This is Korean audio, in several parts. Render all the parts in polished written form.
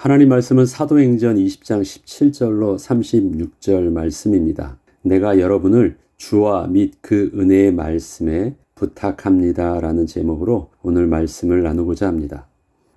하나님 말씀은 사도행전 20장 17절로 36절 말씀입니다. 내가 여러분을 주와 및 그 은혜의 말씀에 부탁합니다 라는 제목으로 오늘 말씀을 나누고자 합니다.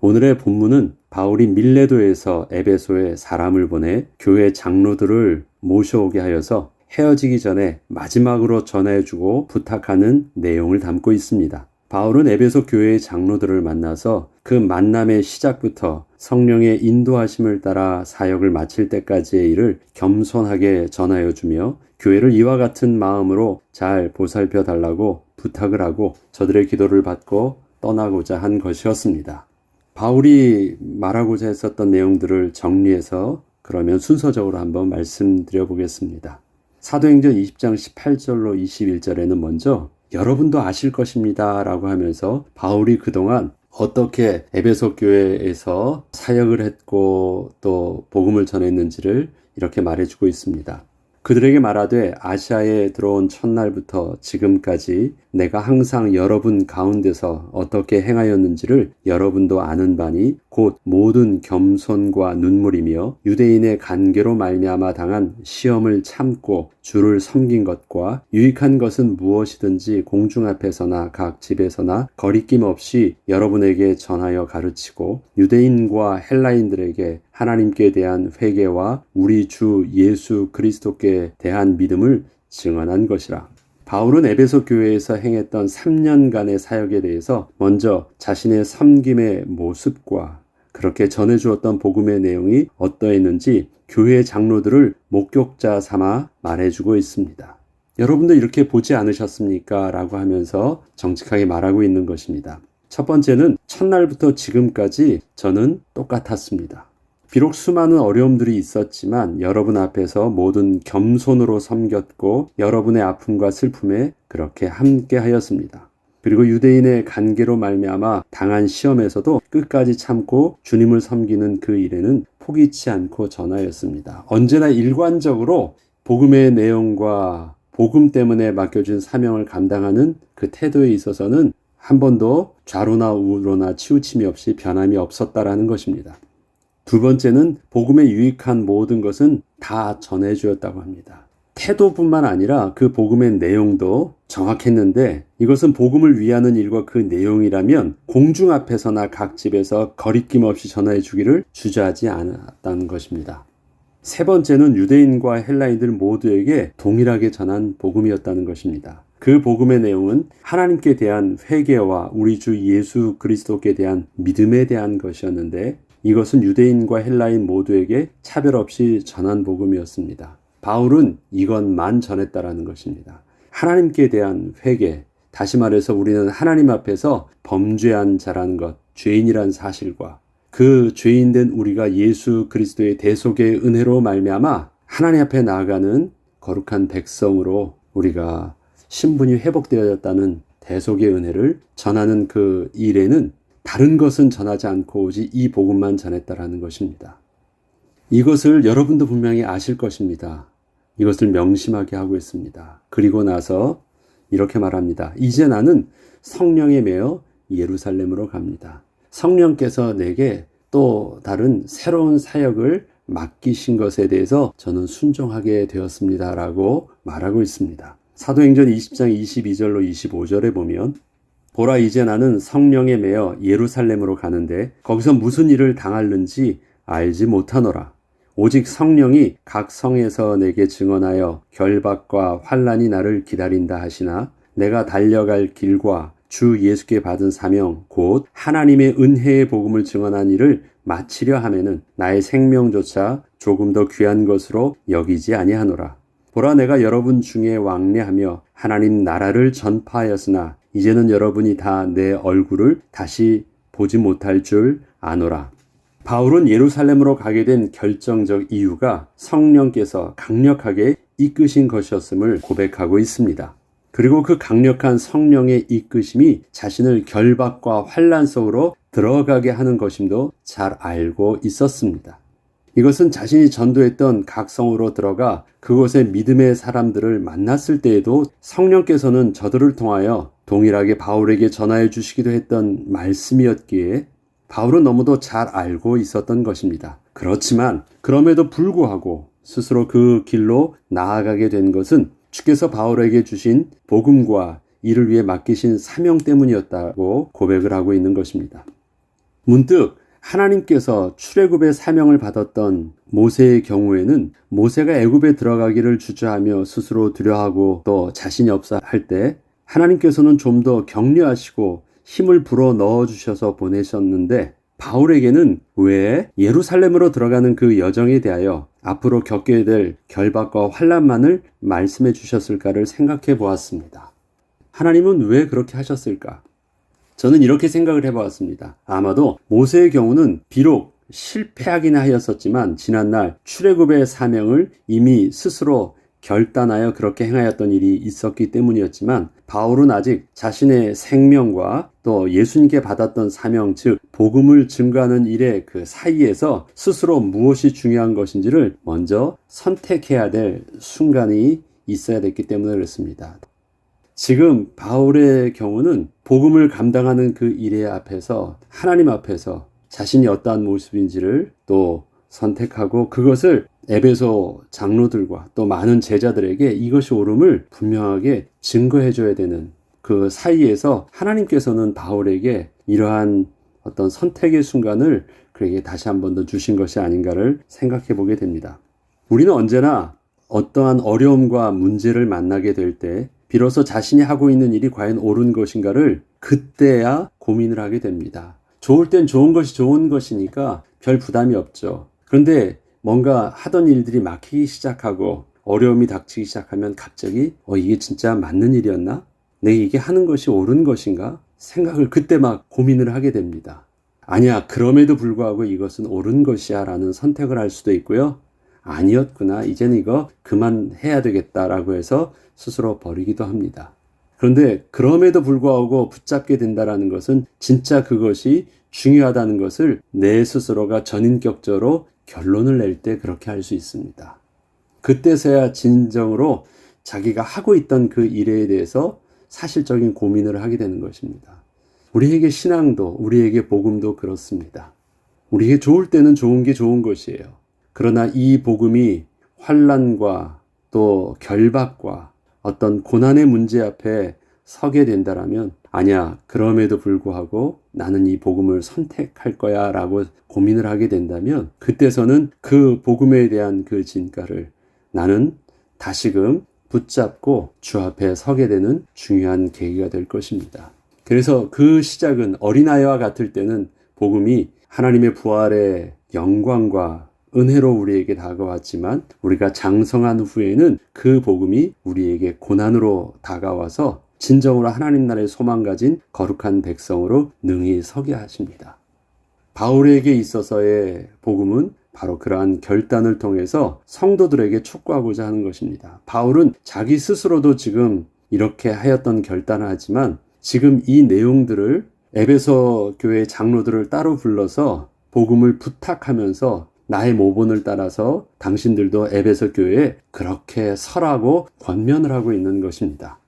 오늘의 본문은 바울이 밀레도에서 에베소에 사람을 보내 교회 장로들을 모셔오게 하여서 헤어지기 전에 마지막으로 전해주고 부탁하는 내용을 담고 있습니다. 바울은 에베소 교회의 장로들을 만나서 그 만남의 시작부터 성령의 인도하심을 따라 사역을 마칠 때까지의 일을 겸손하게 전하여 주며 교회를 이와 같은 마음으로 잘 보살펴 달라고 부탁을 하고 저들의 기도를 받고 떠나고자 한 것이었습니다. 바울이 말하고자 했었던 내용들을 정리해서 그러면 순서적으로 한번 말씀드려 보겠습니다. 사도행전 20장 18절로 21절에는 먼저 여러분도 아실 것입니다 라고 하면서 바울이 그동안 어떻게 에베소 교회에서 사역을 했고 또 복음을 전했는지를 이렇게 말해주고 있습니다. 그들에게 말하되 아시아에 들어온 첫날부터 지금까지 내가 항상 여러분 가운데서 어떻게 행하였는지를 여러분도 아는 바니 곧 모든 겸손과 눈물이며 유대인의 간계로 말미암아 당한 시험을 참고 주를 섬긴 것과 유익한 것은 무엇이든지 공중 앞에서나 각 집에서나 거리낌 없이 여러분에게 전하여 가르치고 유대인과 헬라인들에게 하나님께 대한 회개와 우리 주 예수 그리스도께 대한 믿음을 증언한 것이라. 바울은 에베소 교회에서 행했던 3년간의 사역에 대해서 먼저 자신의 섬김의 모습과 그렇게 전해주었던 복음의 내용이 어떠했는지 교회 장로들을 목격자 삼아 말해주고 있습니다. 여러분도 이렇게 보지 않으셨습니까? 라고 하면서 정직하게 말하고 있는 것입니다. 첫 번째는 첫날부터 지금까지 저는 똑같았습니다. 비록 수많은 어려움들이 있었지만 여러분 앞에서 모든 겸손으로 섬겼고 여러분의 아픔과 슬픔에 그렇게 함께 하였습니다. 그리고 유대인의 간계로 말미암아 당한 시험에서도 끝까지 참고 주님을 섬기는 그 일에는 포기치 않고 전하였습니다. 언제나 일관적으로 복음의 내용과 복음 때문에 맡겨준 사명을 감당하는 그 태도에 있어서는 한 번도 좌로나 우로나 치우침이 없이 변함이 없었다라는 것입니다. 두 번째는 복음에 유익한 모든 것은 다 전해주었다고 합니다. 태도뿐만 아니라 그 복음의 내용도 정확했는데 이것은 복음을 위하는 일과 그 내용이라면 공중 앞에서나 각 집에서 거리낌 없이 전해 주기를 주저하지 않았다는 것입니다. 세 번째는 유대인과 헬라인들 모두에게 동일하게 전한 복음이었다는 것입니다. 그 복음의 내용은 하나님께 대한 회개와 우리 주 예수 그리스도께 대한 믿음에 대한 것이었는데 이것은 유대인과 헬라인 모두에게 차별 없이 전한 복음이었습니다. 바울은 이것만 전했다라는 것입니다. 하나님께 대한 회개, 다시 말해서 우리는 하나님 앞에서 범죄한 자라는 것, 죄인이란 사실과 그 죄인된 우리가 예수 그리스도의 대속의 은혜로 말미암아 하나님 앞에 나아가는 거룩한 백성으로 우리가 신분이 회복되어졌다는 대속의 은혜를 전하는 그 일에는 다른 것은 전하지 않고 오직 이 복음만 전했다라는 것입니다. 이것을 여러분도 분명히 아실 것입니다. 이것을 명심하게 하고 있습니다. 그리고 나서 이렇게 말합니다. 이제 나는 성령에 매여 예루살렘으로 갑니다. 성령께서 내게 또 다른 새로운 사역을 맡기신 것에 대해서 저는 순종하게 되었습니다. 라고 말하고 있습니다. 사도행전 20장 22절로 25절에 보면 보라 이제 나는 성령에 매여 예루살렘으로 가는데 거기서 무슨 일을 당할는지 알지 못하노라. 오직 성령이 각 성에서 내게 증언하여 결박과 환난이 나를 기다린다 하시나 내가 달려갈 길과 주 예수께 받은 사명 곧 하나님의 은혜의 복음을 증언한 일을 마치려 하면은 나의 생명조차 조금 더 귀한 것으로 여기지 아니하노라. 보라 내가 여러분 중에 왕래하며 하나님 나라를 전파하였으나 이제는 여러분이 다 내 얼굴을 다시 보지 못할 줄 아노라. 바울은 예루살렘으로 가게 된 결정적 이유가 성령께서 강력하게 이끄신 것이었음을 고백하고 있습니다. 그리고 그 강력한 성령의 이끄심이 자신을 결박과 환난 속으로 들어가게 하는 것임도 잘 알고 있었습니다. 이것은 자신이 전도했던 각 성으로 들어가 그곳의 믿음의 사람들을 만났을 때에도 성령께서는 저들을 통하여 동일하게 바울에게 전하여 주시기도 했던 말씀이었기에 바울은 너무도 잘 알고 있었던 것입니다. 그렇지만 그럼에도 불구하고 스스로 그 길로 나아가게 된 것은 주께서 바울에게 주신 복음과 이를 위해 맡기신 사명 때문이었다고 고백을 하고 있는 것입니다. 문득 하나님께서 출애굽의 사명을 받았던 모세의 경우에는 모세가 애굽에 들어가기를 주저하며 스스로 두려워하고 또 자신이 없어 할 때 하나님께서는 좀 더 격려하시고 힘을 불어 넣어주셔서 보내셨는데 바울에게는 왜 예루살렘으로 들어가는 그 여정에 대하여 앞으로 겪게 될 결박과 환난만을 말씀해 주셨을까를 생각해 보았습니다. 하나님은 왜 그렇게 하셨을까? 저는 이렇게 생각을 해보았습니다. 아마도 모세의 경우는 비록 실패하긴 하였었지만 지난날 출애굽의 사명을 이미 스스로 결단하여 그렇게 행하였던 일이 있었기 때문이었지만 바울은 아직 자신의 생명과 또 예수님께 받았던 사명, 즉 복음을 증거하는 일의 그 사이에서 스스로 무엇이 중요한 것인지를 먼저 선택해야 될 순간이 있어야 됐기 때문에 그렇습니다. 지금 바울의 경우는 복음을 감당하는 그 일의 앞에서 하나님 앞에서 자신이 어떠한 모습인지를 또 선택하고 그것을 에베소 장로들과 또 많은 제자들에게 이것이 옳음을 분명하게 증거해 줘야 되는 그 사이에서 하나님께서는 바울에게 이러한 어떤 선택의 순간을 그에게 다시 한 번 더 주신 것이 아닌가를 생각해 보게 됩니다. 우리는 언제나 어떠한 어려움과 문제를 만나게 될 때 비로소 자신이 하고 있는 일이 과연 옳은 것인가를 그때야 고민을 하게 됩니다. 좋을 땐 좋은 것이 좋은 것이니까 별 부담이 없죠. 그런데 뭔가 하던 일들이 막히기 시작하고 어려움이 닥치기 시작하면 갑자기 이게 진짜 맞는 일이었나? 내가 이게 하는 것이 옳은 것인가? 생각을 그때 막 고민을 하게 됩니다. 아니야, 그럼에도 불구하고 이것은 옳은 것이야 라는 선택을 할 수도 있고요. 아니었구나, 이제는 이거 그만해야 되겠다라고 해서 스스로 버리기도 합니다. 그런데 그럼에도 불구하고 붙잡게 된다는 것은 진짜 그것이 중요하다는 것을 내 스스로가 전인격적으로 결론을 낼 때 그렇게 할 수 있습니다. 그때서야 진정으로 자기가 하고 있던 그 일에 대해서 사실적인 고민을 하게 되는 것입니다. 우리에게 신앙도 우리에게 복음도 그렇습니다. 우리에게 좋을 때는 좋은 게 좋은 것이에요. 그러나 이 복음이 환난과 또 결박과 어떤 고난의 문제 앞에 서게 된다라면 아니야, 그럼에도 불구하고 나는 이 복음을 선택할 거야 라고 고민을 하게 된다면 그때서는 그 복음에 대한 그 진가를 나는 다시금 붙잡고 주 앞에 서게 되는 중요한 계기가 될 것입니다. 그래서 그 시작은 어린아이와 같을 때는 복음이 하나님의 부활의 영광과 은혜로 우리에게 다가왔지만 우리가 장성한 후에는 그 복음이 우리에게 고난으로 다가와서 진정으로 하나님 나라의 소망 가진 거룩한 백성으로 능히 서게 하십니다. 바울에게 있어서의 복음은 바로 그러한 결단을 통해서 성도들에게 촉구하고자 하는 것입니다. 바울은 자기 스스로도 지금 이렇게 하였던 결단을 하지만 지금 이 내용들을 에베소 교회 장로들을 따로 불러서 복음을 부탁하면서 나의 모본을 따라서 당신들도 에베소 교회에 그렇게 서라고 권면을 하고 있는 것입니다.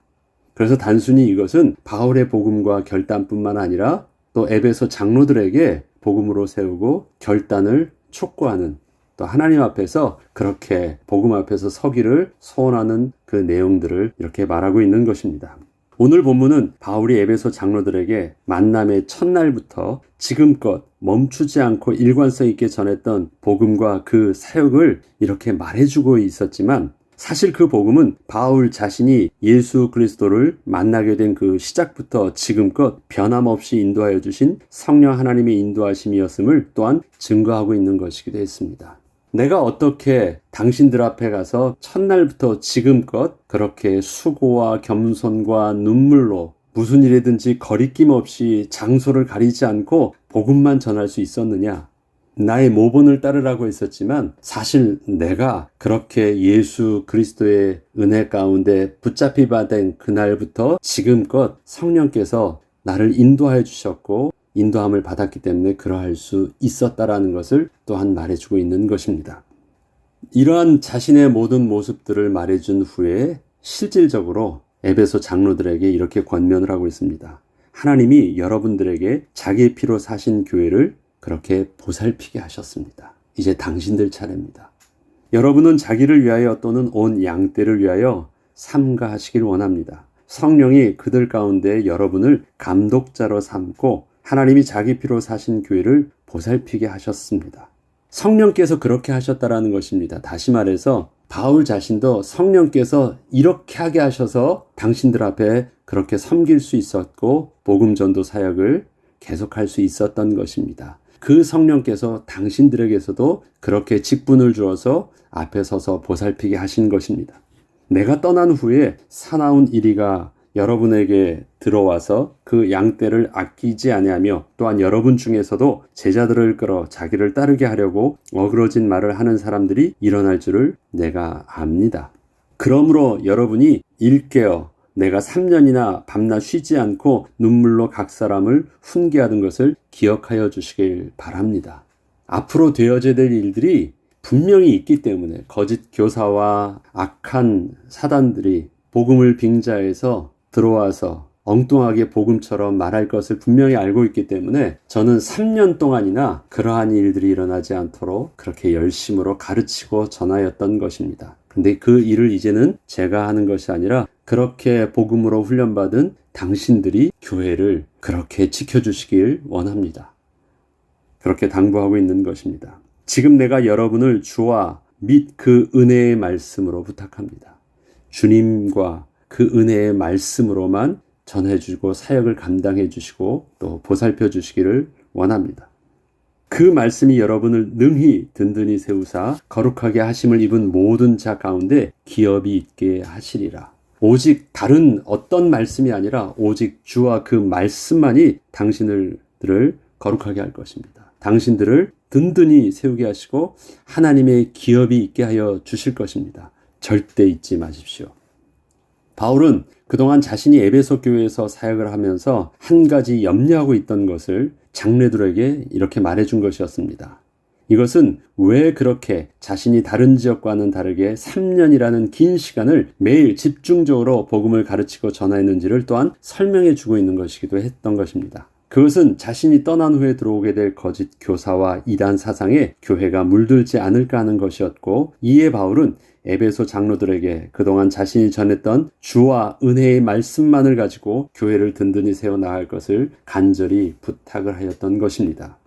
그래서 단순히 이것은 바울의 복음과 결단뿐만 아니라 또 에베소 장로들에게 복음으로 세우고 결단을 촉구하는 또 하나님 앞에서 그렇게 복음 앞에서 서기를 소원하는 그 내용들을 이렇게 말하고 있는 것입니다. 오늘 본문은 바울이 에베소 장로들에게 만남의 첫날부터 지금껏 멈추지 않고 일관성 있게 전했던 복음과 그 사역을 이렇게 말해주고 있었지만 사실 그 복음은 바울 자신이 예수 그리스도를 만나게 된 그 시작부터 지금껏 변함없이 인도하여 주신 성령 하나님의 인도하심이었음을 또한 증거하고 있는 것이기도 했습니다. 내가 어떻게 당신들 앞에 가서 첫날부터 지금껏 그렇게 수고와 겸손과 눈물로 무슨 일이든지 거리낌 없이 장소를 가리지 않고 복음만 전할 수 있었느냐? 나의 모본을 따르라고 했었지만 사실 내가 그렇게 예수 그리스도의 은혜 가운데 붙잡히 받은 그날부터 지금껏 성령께서 나를 인도하여 주셨고 인도함을 받았기 때문에 그러할 수 있었다라는 것을 또한 말해주고 있는 것입니다. 이러한 자신의 모든 모습들을 말해준 후에 실질적으로 에베소 장로들에게 이렇게 권면을 하고 있습니다. 하나님이 여러분들에게 자기의 피로 사신 교회를 그렇게 보살피게 하셨습니다. 이제 당신들 차례입니다. 여러분은 자기를 위하여 또는 온 양떼를 위하여 삼가하시길 원합니다. 성령이 그들 가운데 여러분을 감독자로 삼고 하나님이 자기 피로 사신 교회를 보살피게 하셨습니다. 성령께서 그렇게 하셨다라는 것입니다. 다시 말해서 바울 자신도 성령께서 이렇게 하게 하셔서 당신들 앞에 그렇게 섬길 수 있었고 복음 전도 사역을 계속할 수 있었던 것입니다. 그 성령께서 당신들에게서도 그렇게 직분을 주어서 앞에 서서 보살피게 하신 것입니다. 내가 떠난 후에 사나운 이리가 여러분에게 들어와서 그 양떼를 아끼지 아니하며 또한 여러분 중에서도 제자들을 끌어 자기를 따르게 하려고 어그러진 말을 하는 사람들이 일어날 줄을 내가 압니다. 그러므로 여러분이 일깨어 내가 3년이나 밤낮 쉬지 않고 눈물로 각 사람을 훈계하던 것을 기억하여 주시길 바랍니다. 앞으로 되어져야 될 일들이 분명히 있기 때문에 거짓 교사와 악한 사단들이 복음을 빙자해서 들어와서 엉뚱하게 복음처럼 말할 것을 분명히 알고 있기 때문에 저는 3년 동안이나 그러한 일들이 일어나지 않도록 그렇게 열심으로 가르치고 전하였던 것입니다. 근데 그 일을 이제는 제가 하는 것이 아니라 그렇게 복음으로 훈련받은 당신들이 교회를 그렇게 지켜주시길 원합니다. 그렇게 당부하고 있는 것입니다. 지금 내가 여러분을 주와 및 그 은혜의 말씀으로 부탁합니다. 주님과 그 은혜의 말씀으로만 전해주고 사역을 감당해 주시고 또 보살펴 주시기를 원합니다. 그 말씀이 여러분을 능히 든든히 세우사 거룩하게 하심을 입은 모든 자 가운데 기업이 있게 하시리라. 오직 다른 어떤 말씀이 아니라 오직 주와 그 말씀만이 당신들을 거룩하게 할 것입니다. 당신들을 든든히 세우게 하시고 하나님의 기업이 있게 하여 주실 것입니다. 절대 잊지 마십시오. 바울은 그동안 자신이 에베소 교회에서 사역을 하면서 한 가지 염려하고 있던 것을 장로들에게 이렇게 말해준 것이었습니다. 이것은 왜 그렇게 자신이 다른 지역과는 다르게 3년이라는 긴 시간을 매일 집중적으로 복음을 가르치고 전하였는지를 또한 설명해 주고 있는 것이기도 했던 것입니다. 그것은 자신이 떠난 후에 들어오게 될 거짓 교사와 이단 사상에 교회가 물들지 않을까 하는 것이었고, 이에 바울은 에베소 장로들에게 그동안 자신이 전했던 주와 은혜의 말씀만을 가지고 교회를 든든히 세워나갈 것을 간절히 부탁을 하였던 것입니다.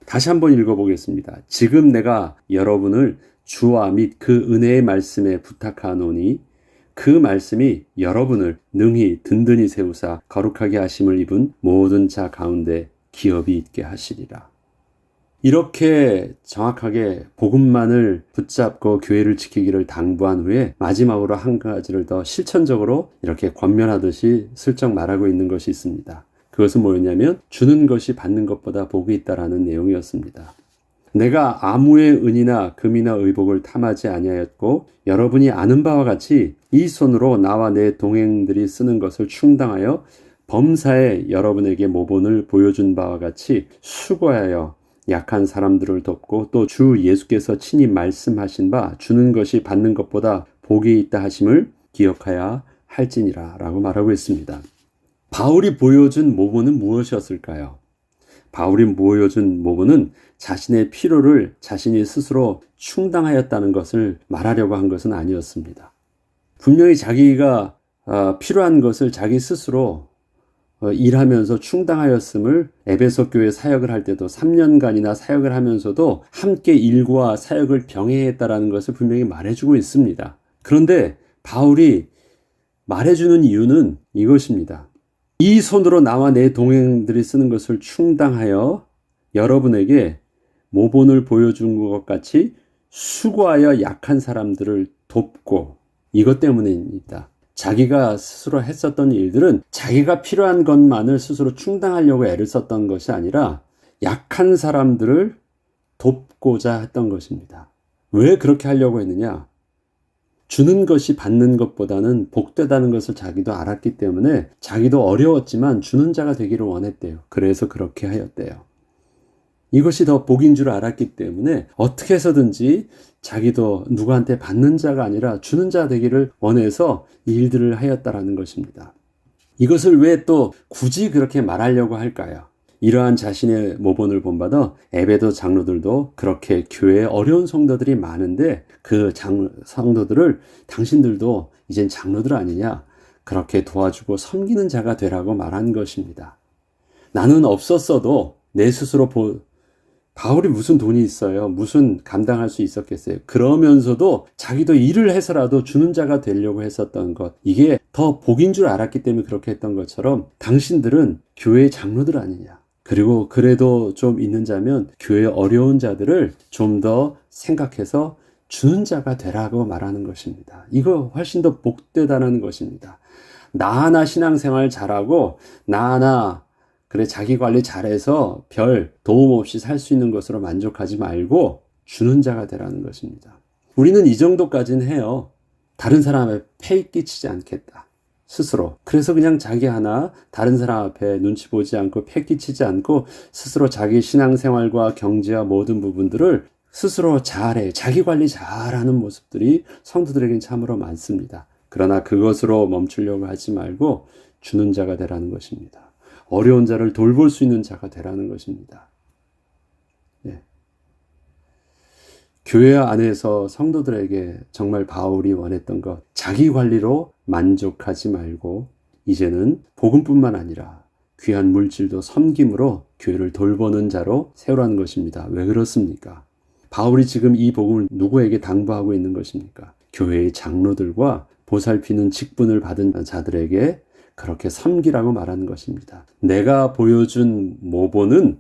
다시 한번 읽어보겠습니다. 지금 내가 여러분을 주와 및 그 은혜의 말씀에 부탁하노니 그 말씀이 여러분을 능히 든든히 세우사 거룩하게 하심을 입은 모든 자 가운데 기업이 있게 하시리라. 이렇게 정확하게 복음만을 붙잡고 교회를 지키기를 당부한 후에 마지막으로 한 가지를 더 실천적으로 이렇게 권면하듯이 슬쩍 말하고 있는 것이 있습니다. 그것은 뭐였냐면 주는 것이 받는 것보다 복이 있다라는 내용이었습니다. 내가 아무의 은이나 금이나 의복을 탐하지 아니하였고 여러분이 아는 바와 같이 이 손으로 나와 내 동행들이 쓰는 것을 충당하여 범사에 여러분에게 모본을 보여준 바와 같이 수고하여 약한 사람들을 돕고 또 주 예수께서 친히 말씀하신 바 주는 것이 받는 것보다 복이 있다 하심을 기억하여야 할지니라 라고 말하고 있습니다. 바울이 보여준 모본은 무엇이었을까요? 바울이 보여준 모본은 자신의 필요를 자신이 스스로 충당하였다는 것을 말하려고 한 것은 아니었습니다. 분명히 자기가 필요한 것을 자기 스스로 일하면서 충당하였음을 에베소 교회 사역을 할 때도 3년간이나 사역을 하면서도 함께 일과 사역을 병행했다라는 것을 분명히 말해주고 있습니다. 그런데 바울이 말해주는 이유는 이것입니다. 이 손으로 나와 내 동행들이 쓰는 것을 충당하여 여러분에게 모본을 보여준 것 같이 수고하여 약한 사람들을 돕고, 이것 때문입니다. 자기가 스스로 했었던 일들은 자기가 필요한 것만을 스스로 충당하려고 애를 썼던 것이 아니라 약한 사람들을 돕고자 했던 것입니다. 왜 그렇게 하려고 했느냐? 주는 것이 받는 것보다는 복되다는 것을 자기도 알았기 때문에 자기도 어려웠지만 주는 자가 되기를 원했대요. 그래서 그렇게 하였대요. 이것이 더 복인 줄 알았기 때문에 어떻게 해서든지 자기도 누구한테 받는 자가 아니라 주는 자 되기를 원해서 이 일들을 하였다라는 것입니다. 이것을 왜 또 굳이 그렇게 말하려고 할까요? 이러한 자신의 모본을 본받아 에베소 장로들도 그렇게 교회에 어려운 성도들이 많은데 그 성도들을 당신들도 이젠 장로들 아니냐? 그렇게 도와주고 섬기는 자가 되라고 말한 것입니다. 나는 없었어도 내 스스로 바울이 무슨 돈이 있어요? 무슨 감당할 수 있었겠어요? 그러면서도 자기도 일을 해서라도 주는 자가 되려고 했었던 것. 이게 더 복인 줄 알았기 때문에 그렇게 했던 것처럼 당신들은 교회의 장로들 아니냐. 그리고 그래도 좀 있는 자면 교회 어려운 자들을 좀 더 생각해서 주는 자가 되라고 말하는 것입니다. 이거 훨씬 더 복되다는 것입니다. 나 하나 신앙생활 잘하고 나 하나 그래 자기 관리 잘해서 별 도움 없이 살 수 있는 것으로 만족하지 말고 주는 자가 되라는 것입니다. 우리는 이 정도까지는 해요. 다른 사람에 폐 끼치지 않겠다. 스스로. 그래서 그냥 자기 하나 다른 사람 앞에 눈치 보지 않고 폐 끼치지 않고 스스로 자기 신앙생활과 경제와 모든 부분들을 스스로 잘해. 자기 관리 잘하는 모습들이 성도들에겐 참으로 많습니다. 그러나 그것으로 멈추려고 하지 말고 주는 자가 되라는 것입니다. 어려운 자를 돌볼 수 있는 자가 되라는 것입니다. 예. 교회 안에서 성도들에게 정말 바울이 원했던 것, 자기 관리로 만족하지 말고 이제는 복음뿐만 아니라 귀한 물질도 섬김으로 교회를 돌보는 자로 세우라는 것입니다. 왜 그렇습니까? 바울이 지금 이 복음을 누구에게 당부하고 있는 것입니까? 교회의 장로들과 보살피는 직분을 받은 자들에게 그렇게 섬기라고 말하는 것입니다. 내가 보여준 모본은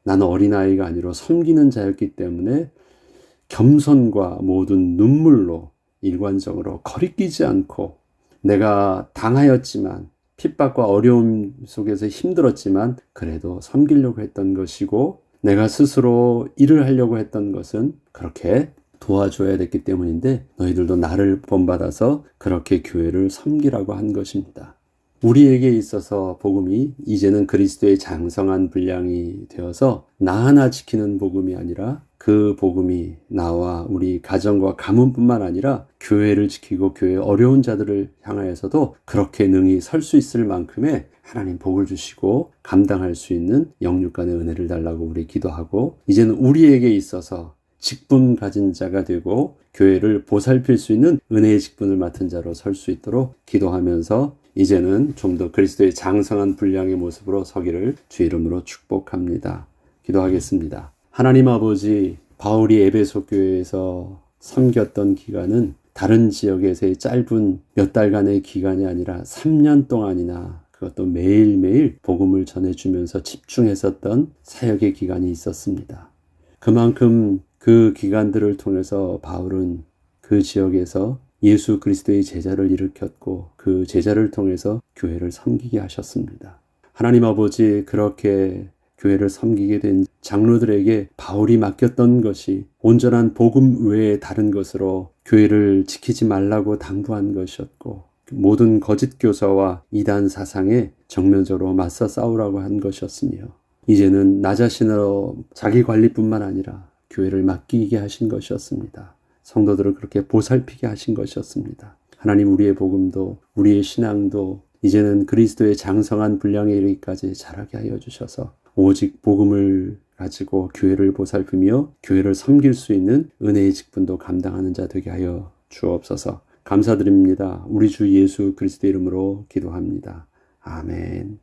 나는 어린아이가 아니라 섬기는 자였기 때문에 겸손과 모든 눈물로 일관적으로 거리끼지 않고 내가 당하였지만 핍박과 어려움 속에서 힘들었지만 그래도 섬기려고 했던 것이고 내가 스스로 일을 하려고 했던 것은 그렇게 도와줘야 됐기 때문인데 너희들도 나를 본받아서 그렇게 교회를 섬기라고 한 것입니다. 우리에게 있어서 복음이 이제는 그리스도의 장성한 분량이 되어서 나 하나 지키는 복음이 아니라 그 복음이 나와 우리 가정과 가문뿐만 아니라 교회를 지키고 교회의 어려운 자들을 향하여서도 그렇게 능히 설 수 있을 만큼의 하나님 복을 주시고 감당할 수 있는 영육간의 은혜를 달라고 우리 기도하고 이제는 우리에게 있어서 직분 가진 자가 되고 교회를 보살필 수 있는 은혜의 직분을 맡은 자로 설 수 있도록 기도하면서 이제는 좀 더 그리스도의 장성한 분량의 모습으로 서기를 주 이름으로 축복합니다. 기도하겠습니다. 하나님 아버지, 바울이 에베소 교회에서 섬겼던 기간은 다른 지역에서의 짧은 몇 달간의 기간이 아니라 3년 동안이나 그것도 매일매일 복음을 전해주면서 집중했었던 사역의 기간이 있었습니다. 그만큼 그 기간들을 통해서 바울은 그 지역에서 예수 그리스도의 제자를 일으켰고 그 제자를 통해서 교회를 섬기게 하셨습니다. 하나님 아버지, 그렇게 교회를 섬기게 된 장로들에게 바울이 맡겼던 것이 온전한 복음 외에 다른 것으로 교회를 지키지 말라고 당부한 것이었고 모든 거짓 교사와 이단 사상에 정면적으로 맞서 싸우라고 한 것이었으며 이제는 나 자신으로 자기 관리뿐만 아니라 교회를 맡기게 하신 것이었습니다. 성도들을 그렇게 보살피게 하신 것이었습니다. 하나님, 우리의 복음도 우리의 신앙도 이제는 그리스도의 장성한 분량에 이르기까지 자라게 하여 주셔서 오직 복음을 가지고 교회를 보살피며 교회를 섬길 수 있는 은혜의 직분도 감당하는 자 되게 하여 주옵소서. 감사드립니다. 우리 주 예수 그리스도 이름으로 기도합니다. 아멘.